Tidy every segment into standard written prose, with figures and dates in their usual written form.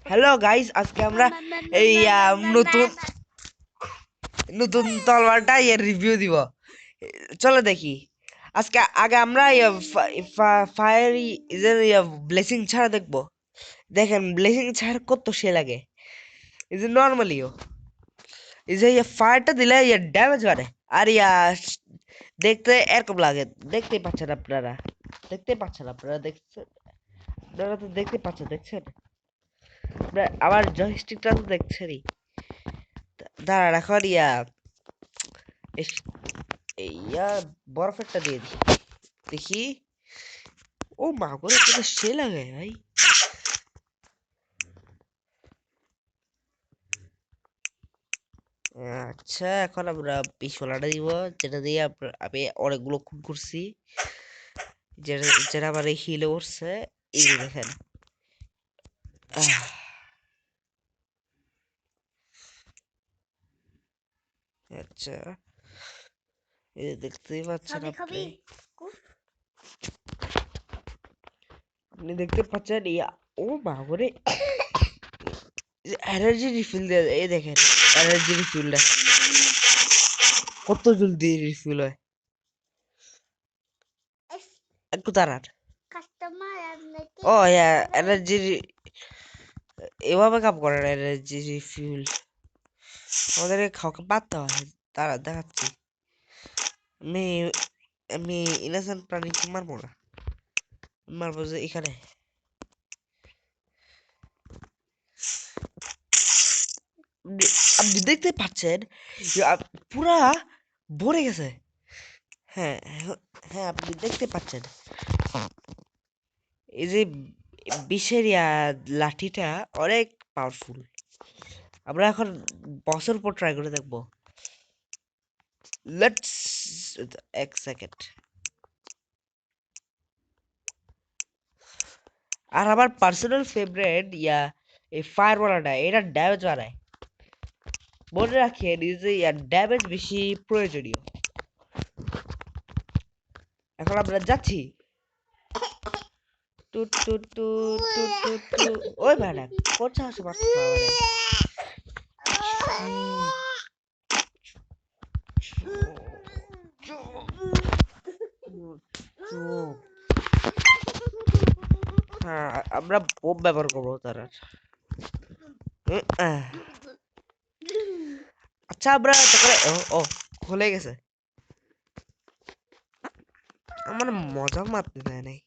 Hello guys, আজকে আমরা এই নতুন নতুন তলোয়ারটা এর রিভিউ দিব। চলো দেখি। আজকে আগে আমরা ফায়ার ব্লেসিং ছাড়া দেখবো। দেখেন ব্লেসিং ছাড়া কত সে লাগে। এই যে নর্মালিও এই যে ফায়ারটা দিলে ড্যামেজ বাড়ে। আর দেখতে এরকম লাগে। দেখতেই পাচ্ছেন আপনারা, দেখছেন, আপনারা তো দেখতে পাচ্ছেন, দেখছেন আমার জয়স্টিকটা তো দেখছেনই। দাঁড়ান এখন বরফেরটা দিয়ে দিই, দেখি। ও মা করে এটা সে লাগে ভাই। আচ্ছা, এখন আমরা পিছলাটা দিব, যেটা দিয়ে আমি অনেকগুলো খুন করছি, যেটা যেটা আমার হিলে উঠছে। এই যে দেখেন। আচ্ছা, এই যে দেখতেই পাচ্ছেন, আপনি দেখতে পাচ্ছেন ও মা করে এনার্জি রিফিল দেয়। এই দেখেন এনার্জি রিফিলটা কত জলদি রিফিল হয়। একটু দাঁড়ান। ও এনার্জি এভাবে কাম করে না। এনার্জি রিফিল আমাদের খাওয়াকে বাধ্য হয়। তারা দেখাচ্ছি। আমি আমি ইনোসেন্ট প্রাণীকে মারবো না, মারবো যে এখানে। আপনি দেখতে পাচ্ছেন পুরা ভরে গেছে। হ্যাঁ, হ্যাঁ, আপনি দেখতে পাচ্ছেন এই যে বিষের লাঠিটা অনেক পাওয়ারফুল। আমরা এখন বছর পর ট্রাই করে দেখবো। লেটস, এক সেকেন্ড। আর আমার পার্সোনাল ফেভারিট এই ফায়ার বলাটা, এটা ড্যামেজ বাড়ায়। মনে রাখেন যে ড্যামেজ বেশি প্রয়োজনীয়। এখন আমরা যাচ্ছি। টু টু টু টু টু টু। ওই ম্যাডাম কোন সাহসে মারতেছে আমারে? হ্যাঁ, আমরা বোম ব্যবহার করবো তারা। আচ্ছা, আমরা তারপরে ও খুলে গেছে। আমার মজা মারতে দেয় নাই।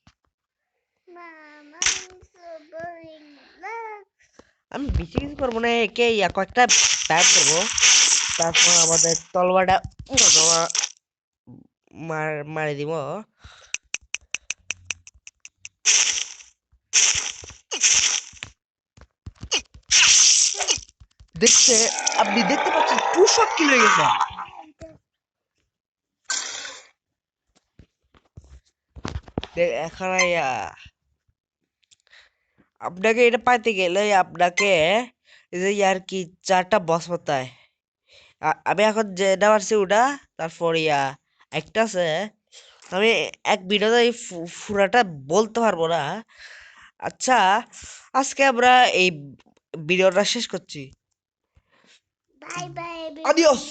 আমি বেশি কিছু করবো না, একে কয়েকটা ব্যাট করবো, তারপর আমাদের তলোয়ারটা মারি দিব। দেখতে, আপনি দেখতে পাচ্ছেন 2 শট কিল হয়ে গেছে। এখন আপনাকে এটা পাইতে গেলে আপনাকে এই যে আর কি 4টা বস হতে হয়। আমি এখন যেটা পারছি ওটা, তারপর একটা আছে। আমি এক ভিডিওতে এই পুরাটা বলতে পারবো না। আচ্ছা, আজকে আমরা এই ভিডিওটা শেষ করছি। আদিওস।